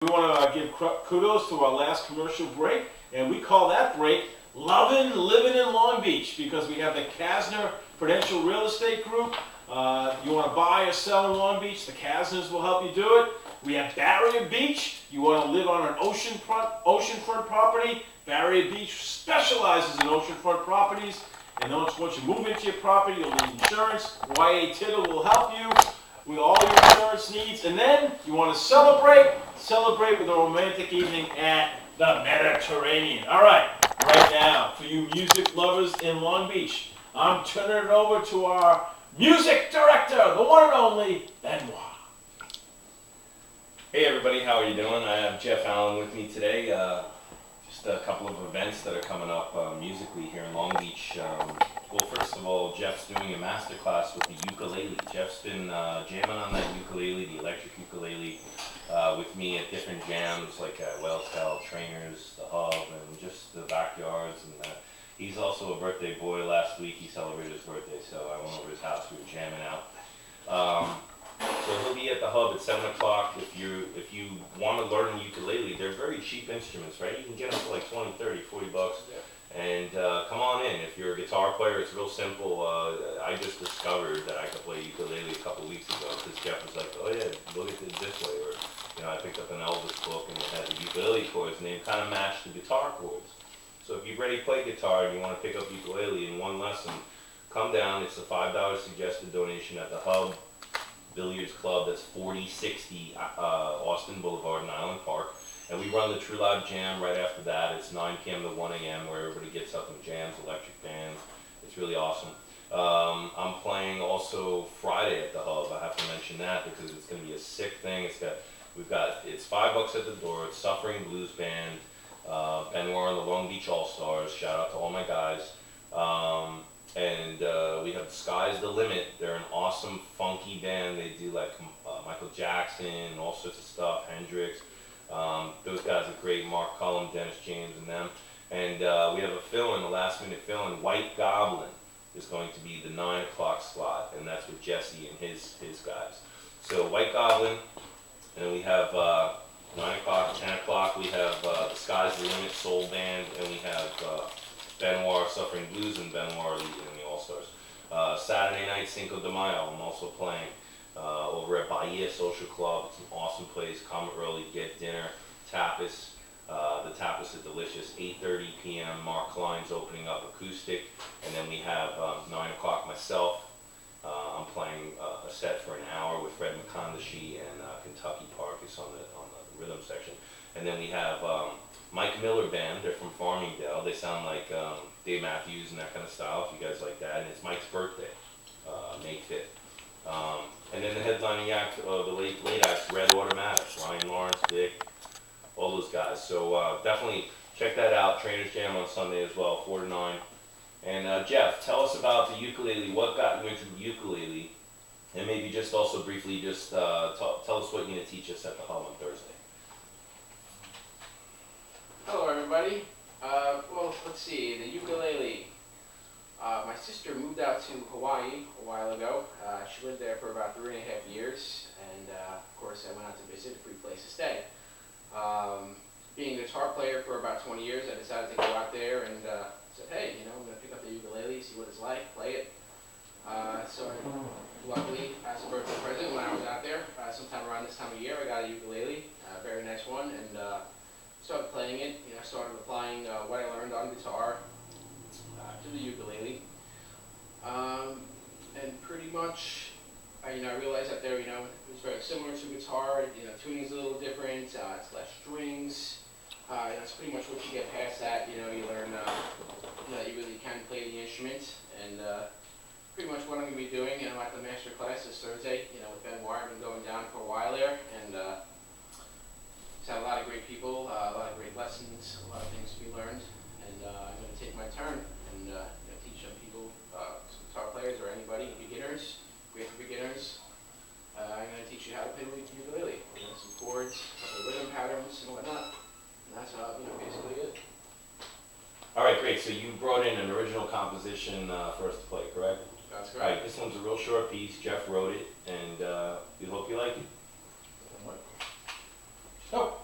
We want to give kudos to our last commercial break, and we call that break Lovin' Living in Long Beach, because we have the Kasner Prudential Real Estate Group. You want to buy or sell in Long Beach, the Kasners will help you do it. We have Barrier Beach. You want to live on an oceanfront property. Barrier Beach specializes in oceanfront properties. And once you move into your property, you'll need insurance. YA Tittle will help you with all your insurance needs. And then you want to celebrate with a romantic evening at the Mediterranean. All right now, for you music lovers in Long Beach, I'm turning it over to our music director, the one and only Benoit. Hey everybody, how are you doing? I have Jeff Allen with me today. Just a couple of events that are coming up musically here in Long Beach. Well, first of all, Jeff's doing a master class with the ukulele. Jeff's been jamming on that ukulele, the electric ukulele, with me at different jams like Wellstown, Trainers, the Hub, and just the backyards. And he's also a birthday boy. Last week he celebrated his birthday, so I went over to his house. We were jamming out. So he'll be at the Hub at 7 o'clock. If you want to learn the ukulele, they're very cheap instruments, right? You can get them for like 20, 30, 40 bucks. And come on in. If you're a guitar player, it's real simple. I just discovered that I could play ukulele a couple weeks ago because Jeff was like, oh yeah, look at it this way. Or, I picked up an Elvis book and it had the ukulele chords and they kind of matched the guitar chords. So if you're ready to play guitar and you want to pick up ukulele in one lesson, come down. It's a $5 suggested donation at the Hub Billiards Club. That's 4060 Austin Boulevard in Island Park. And we run the True Live Jam right after that. It's 9 p.m. to 1 a.m. where everybody gets up and jams, electric bands. It's really awesome. I'm playing also Friday at the Hub. I have to mention that because it's going to be a sick thing. It's $5 at the door. It's Suffering Blues Band, Benoit and the Long Beach All Stars. Shout out to all my guys. And we have Sky's the Limit. They're an awesome funky band. They do like Michael Jackson and all sorts of stuff, Hendrix. Those guys are great. Mark Cullum, Dennis James, and them. And we have a fill-in, a last-minute fill-in. White Goblin is going to be the 9 o'clock slot, and that's with Jesse and his guys. So White Goblin, and then we have 9 o'clock, 10 o'clock. We have the Sky's the Limit Soul Band, and we have Benoit Suffering Blues and Benoit in the All-Stars. Saturday night, Cinco de Mayo, I'm also playing over at Bahia Social Club. It's an awesome place. Come early, get dinner, tapas. The tapas are delicious. 8:30 p.m. Mark Klein's opening up acoustic, and then we have 9 o'clock myself. I'm playing a set for an hour with Fred McConaughey and Kentucky Parkus on the rhythm section, and then we have Mike Miller Band. They're from Farmingdale. They sound like Dave Matthews and that kind of style, if you guys like that. And it's Mike's birthday, May 5th. And then the headlining act, the late acts, Red Automatic, Ryan Lawrence, Dick, all those guys. So definitely check that out. Trainers Jam on Sunday as well, 4 to 9. And Jeff, tell us about the ukulele. What got you into the ukulele? And maybe just also briefly just tell us what you're going to teach us at the Hub on Thursday. Hello everybody. Well, let's see, the ukulele. My sister moved out to Hawaii a while ago. She lived there for about 3.5 years, and of course I went out to visit, a free place to stay. Being a guitar player for about 20 years, I decided to go out there and said, hey, I'm going to pick up the ukulele, see what it's like, play it. So luckily, as a birthday present, when I was out there, sometime around this time of year, I got a ukulele, a very nice one, and started playing it. Started applying what I learned on guitar to the ukulele, and pretty much, I realized that it was very similar to guitar. Tuning's a little different. It's less strings. That's pretty much what you get past that. You learn that you really can play the instrument, and pretty much what I'm going to be doing. At the master class this Thursday. With Benoit, I've been going down for a while there, and had a lot of great people, a lot of great lessons, a lot of things to be learned, and I'm going to take my turn and teach some people, some guitar players or anybody, beginners, great beginners. I'm going to teach you how to play the ukulele, some chords, some rhythm patterns and whatnot, and that's basically it. All right, great. So you brought in an original composition for us to play, correct? That's correct. All right, this one's a real short piece. Jeff wrote it, and we hope you like it. Oh.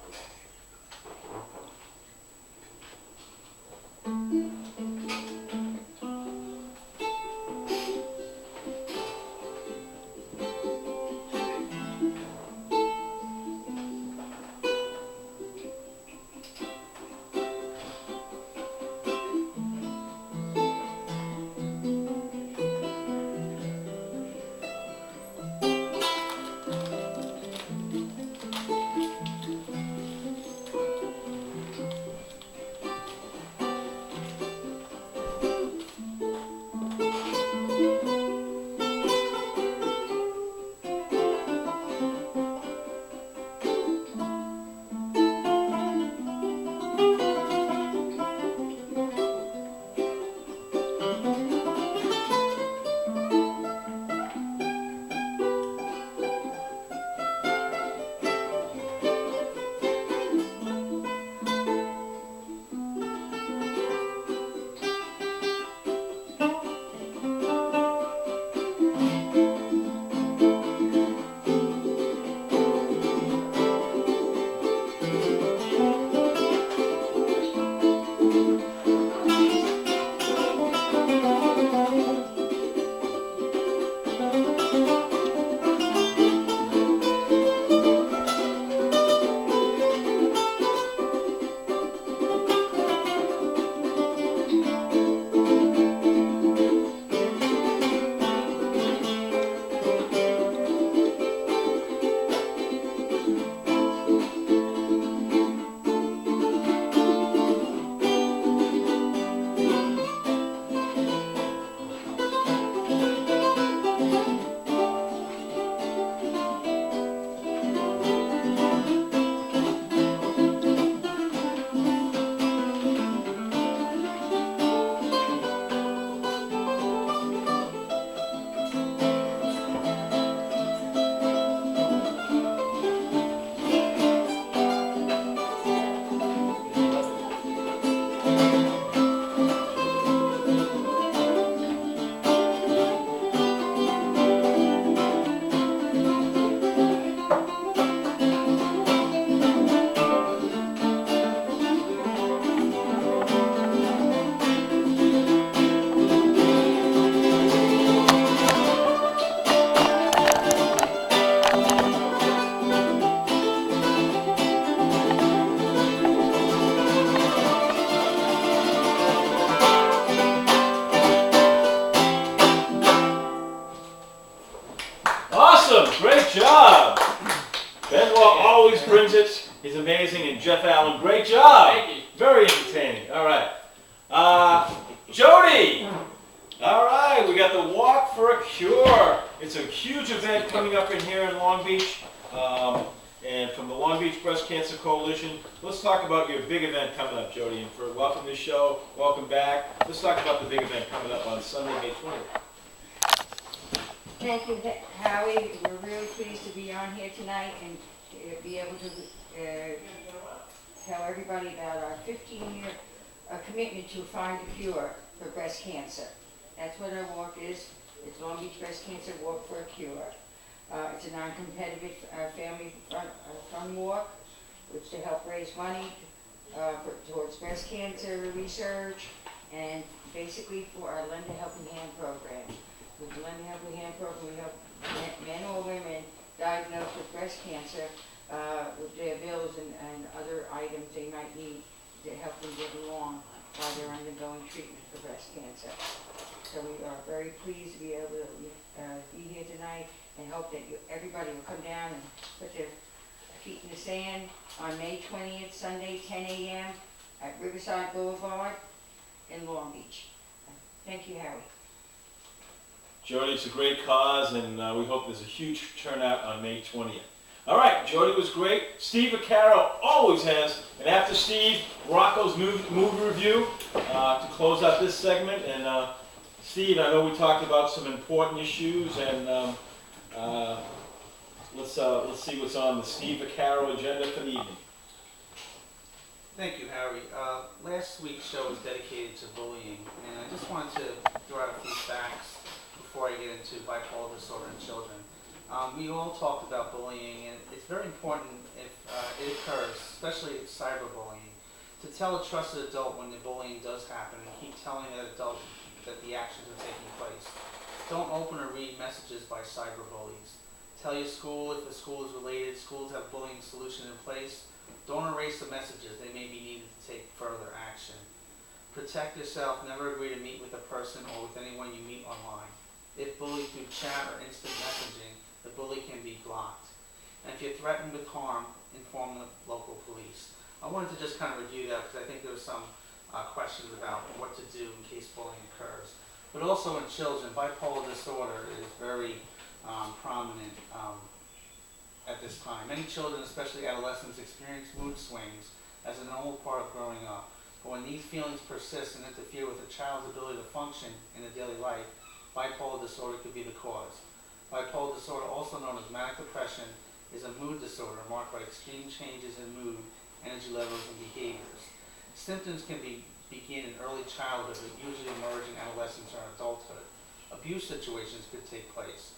amazing, and Jeff Allen, great job. Thank you. Very entertaining. All right. Jody. All right, we got the Walk for a Cure. It's a huge event coming up in here in Long Beach. And from the Long Beach Breast Cancer Coalition, let's talk about your big event coming up, Jody. And for welcome to the show, welcome back. Let's talk about the big event coming up on Sunday, May 20th. Thank you, Howie. We're really pleased to be on here tonight and be able to tell everybody about our 15-year commitment to find a cure for breast cancer. That's what our walk is. It's Long Beach Breast Cancer Walk for a Cure. It's a non-competitive family fund walk, which to help raise money towards breast cancer research and basically for our Lend a Helping Hand program. With the Lend a Helping Hand program, we help men or women diagnosed with breast cancer with their bills and other items they might need to help them get along while they're undergoing treatment for breast cancer. So we are very pleased to be able to be here tonight and hope that everybody will come down and put their feet in the sand on May 20th, Sunday, 10 a.m. at Riverside Boulevard in Long Beach. Thank you, Howie. Jody, it's a great cause, and we hope there's a huge turnout on May 20th. All right, Jody was great. Steve Vaccaro always has. And after Steve, Rocco's movie review to close out this segment. And Steve, I know we talked about some important issues, and let's see what's on the Steve Vaccaro agenda for the evening. Thank you, Howie. Last week's show was dedicated to bullying, and I just wanted to throw out a few facts before I get into bipolar disorder in children. We all talked about bullying, and it's very important if it occurs, especially cyberbullying, to tell a trusted adult when the bullying does happen and keep telling that adult that the actions are taking place. Don't open or read messages by cyberbullies. Tell your school if the school is related. Schools have bullying solutions in place. Don't erase the messages. They may be needed to take further action. Protect yourself. Never agree to meet with a person or with anyone you meet online. If bullied through chat or instant messaging, the bully can be blocked. And if you're threatened with harm, inform the local police. I wanted to just kind of review that because I think there were some questions about what to do in case bullying occurs. But also in children, bipolar disorder is very prominent at this time. Many children, especially adolescents, experience mood swings as a normal part of growing up. But when these feelings persist and interfere with a child's ability to function in a daily life, bipolar disorder could be the cause. Bipolar disorder, also known as manic depression, is a mood disorder marked by extreme changes in mood, energy levels, and behaviors. Symptoms can begin in early childhood, but usually emerge in adolescence or adulthood. Abuse situations could take place.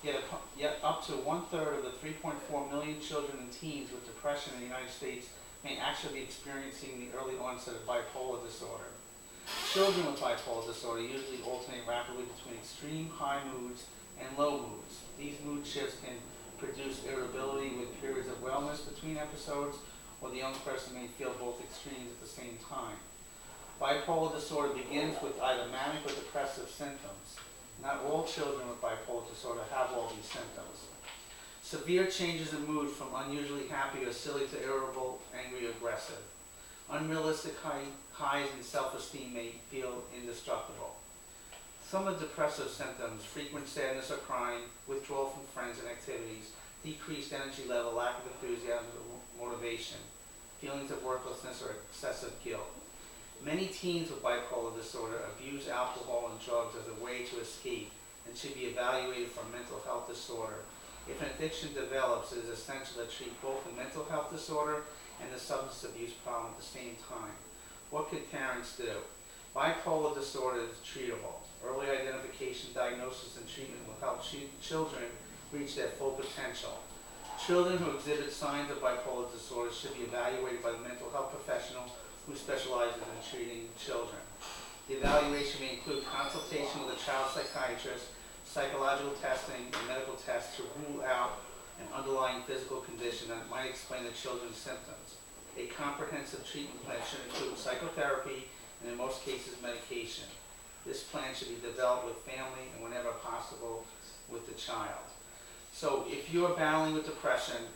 Yet up to 1/3 of the 3.4 million children and teens with depression in the United States may actually be experiencing the early onset of bipolar disorder. Children with bipolar disorder usually alternate rapidly between extreme high moods and low moods. These mood shifts can produce irritability with periods of wellness between episodes, or the young person may feel both extremes at the same time. Bipolar disorder begins with either manic or depressive symptoms. Not all children with bipolar disorder have all these symptoms. Severe changes in mood from unusually happy or silly to irritable, angry, or aggressive. Unrealistic highs in self-esteem may feel indestructible. Some of the depressive symptoms: frequent sadness or crying, withdrawal from friends and activities, decreased energy level, lack of enthusiasm or motivation, feelings of worthlessness or excessive guilt. Many teens with bipolar disorder abuse alcohol and drugs as a way to escape and should be evaluated for mental health disorder. If an addiction develops, it is essential to treat both the mental health disorder and the substance abuse problem at the same time. What can parents do? Bipolar disorder is treatable. Early identification, diagnosis, and treatment will help children reach their full potential. Children who exhibit signs of bipolar disorder should be evaluated by the mental health professional who specializes in treating children. The evaluation may include consultation with a child psychiatrist, psychological testing, and medical tests to rule out an underlying physical condition that might explain the children's symptoms. A comprehensive treatment plan should include psychotherapy and, in most cases, medication. This plan should be developed with family and, whenever possible, with the child. So if you are battling with depression,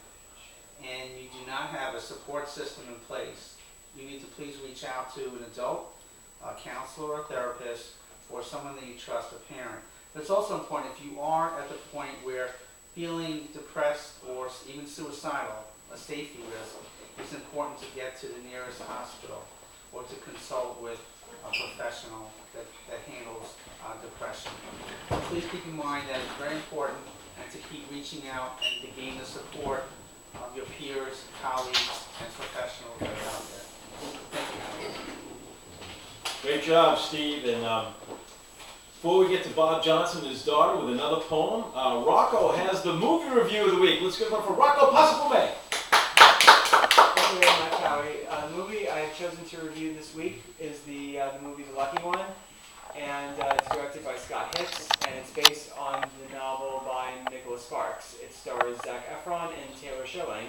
and you do not have a support system in place, you need to please reach out to an adult, a counselor or therapist, or someone that you trust, a parent. But it's also important if you are at the point where feeling depressed or even suicidal, a safety risk, it's important to get to the nearest hospital or to consult with a professional that handles depression. So please keep in mind that it's very important and to keep reaching out and to gain the support of your peers, colleagues, and professionals that are out there. Thank you. Great job, Steve. And before we get to Bob Johnson and his daughter with another poem, Rocco has the movie review of the week. Let's give it up for Rocco Possible May. Thank you very much, Howie. The movie I have chosen to review this week is the movie The Lucky One, and it's directed by Scott Hicks, and it's based on the novel by Nicholas Sparks. It stars Zac Efron and Taylor Schilling.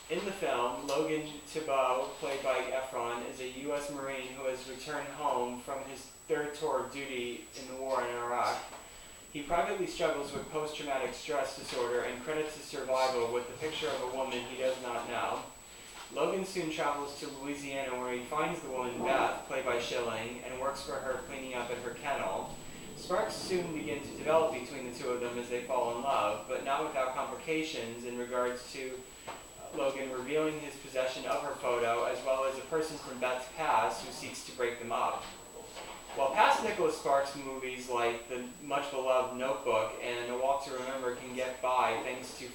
In the film, Logan Thibault, played by Efron, is a U.S. Marine who has returned home from his third tour of duty in the war in Iraq. He privately struggles with post-traumatic stress disorder and credits his survival with the picture of a woman he does not know. Logan soon travels to Louisiana where he finds the woman Beth, played by Schilling, and works for her cleaning up at her kennel. Sparks soon begin to develop between the two of them as they fall in love, but not without complications in regards to Logan revealing his possession of her photo, as well as a person from Beth's past who seeks to break them up. While past Nicholas Sparks movies like the much-beloved Notebook and A Walk to Remember can get by thanks to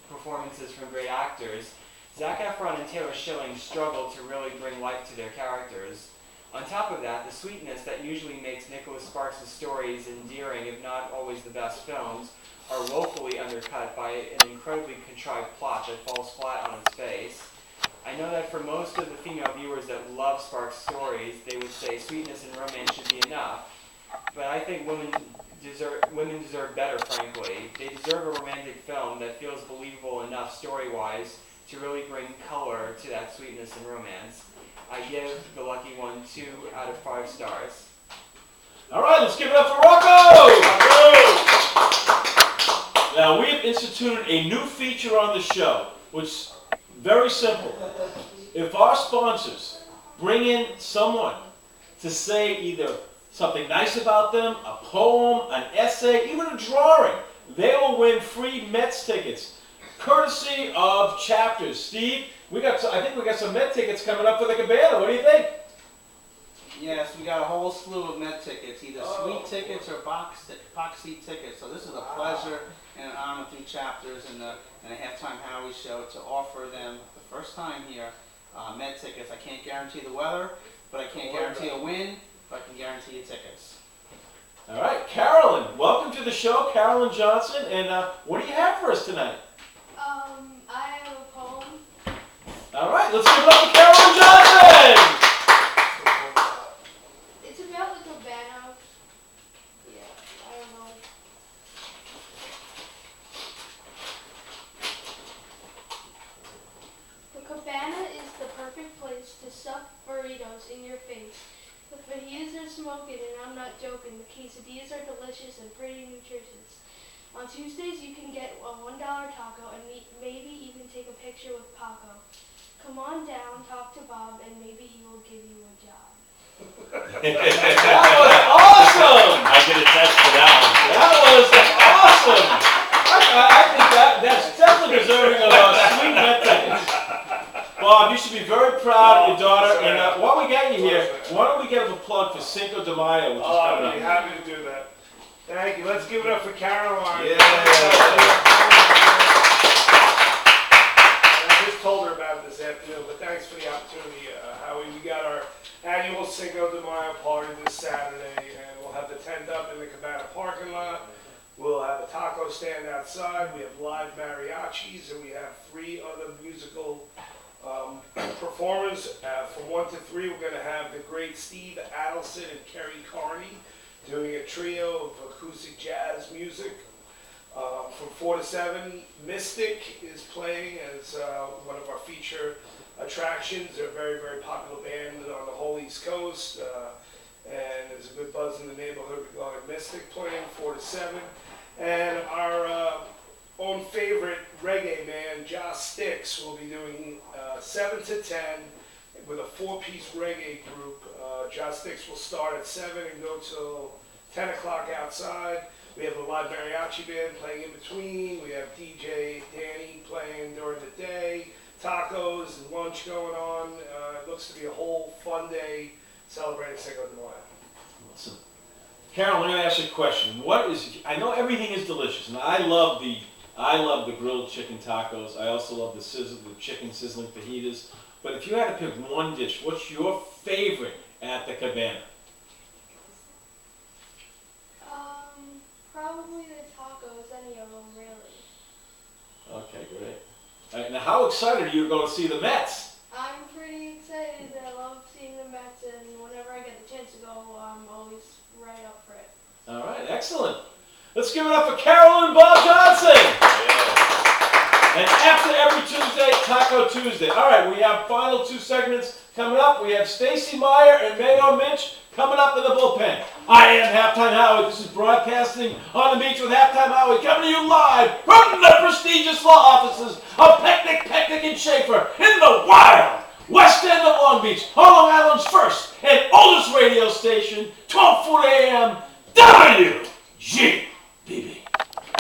performances from great actors, Zac Efron and Taylor Schilling struggle to really bring life to their characters. On top of that, the sweetness that usually makes Nicholas Sparks' stories endearing, if not always the best films, are woefully undercut by an incredibly contrived plot that falls flat on its face. I know that for most of the female viewers that love Sparks' stories, they would say sweetness and romance should be enough. But I think women deserve better, frankly. They deserve a romantic film that feels believable enough story-wise to really bring color to that sweetness and romance. I give The Lucky One 2 out of 5 stars. All right, let's give it up for Rocco! Now, we have instituted a new feature on the show, which is very simple. If our sponsors bring in someone to say either something nice about them, a poem, an essay, even a drawing, they will win free Mets tickets, courtesy of Chapters. Steve, I think we got some Met tickets coming up for the Cabana. What do you think? Yes, we got a whole slew of Met tickets, either suite tickets or box seat tickets. So this is a pleasure and an honor through Chapters and the Halftime Howie show to offer them the first time here Met tickets. I can't guarantee the weather, but I can't guarantee a win, but I can guarantee you tickets. All right, Carolyn, welcome to the show, Carolyn Johnson. And what do you have for us tonight? I have a poem. All right, let's give it up for Carolyn Johnson! It's about the cabana. Yeah, I don't know. The cabana is the perfect place to stuff burritos in your face. The fajitas are smoking, and I'm not joking. The quesadillas are delicious and pretty nutritious. On Tuesdays, you can get a $1 taco and maybe even take a picture with Paco. Come on down, talk to Bob, and maybe he will give you a job. That was awesome! I can attest to that one. That was awesome! I think that's definitely deserving of a sweet Met tickets. Bob, you should be very proud of your daughter. And while we got you here, why don't we give a plug for Cinco de Mayo, which is coming I'd be up. happy to do that. Thank you. Let's give it up for Caroline. Yeah. I just told her about it this afternoon, but thanks for the opportunity, Howie. We got our annual Cinco de Mayo party this Saturday, and we'll have the tent up in the Cabana parking lot. We'll have a taco stand outside. We have live mariachis, and we have 3 other musical performers. From 1 to 3, we're going to have the great Steve Adelson and Kerry Carney doing a trio of acoustic jazz music. From 4 to 7, Mystic is playing as one of our feature attractions. They're a very, very popular band on the whole East Coast, and there's a good buzz in the neighborhood regarding Mystic playing 4 to 7. And our own favorite reggae man, Josh Sticks, will be doing 7 to 10 with a 4-piece reggae group. Josh Sticks will start at 7 and go till 10 o'clock outside. We have a live mariachi band playing in between. We have DJ Danny playing during the day. Tacos and lunch going on. It looks to be a whole fun day celebrating Cinco de Mayo. Awesome. Carol, I'm going to ask you a question. I know everything is delicious, and I love the grilled chicken tacos. I also love the chicken sizzling fajitas. But if you had to pick one dish, what's your favorite at the Cabana? Probably the tacos, any of them, really. Okay, great. All right, now, how excited are you to go to see the Mets? I'm pretty excited. I love seeing the Mets, and whenever I get the chance to go, I'm always right up for it. All right, excellent. Let's give it up for Carol and Bob Johnson. And after every Tuesday, Taco Tuesday. All right, we have final 2 segments coming up. We have Stacy Meyer and Mayo Minch coming up in the bullpen. I am Halftime Howie. This is broadcasting on the beach with Halftime Howie, coming to you live from the prestigious law offices of Pecnic, and Schaefer in the wild west end of Long Beach, Long Island's first and oldest radio station, 1240 AM,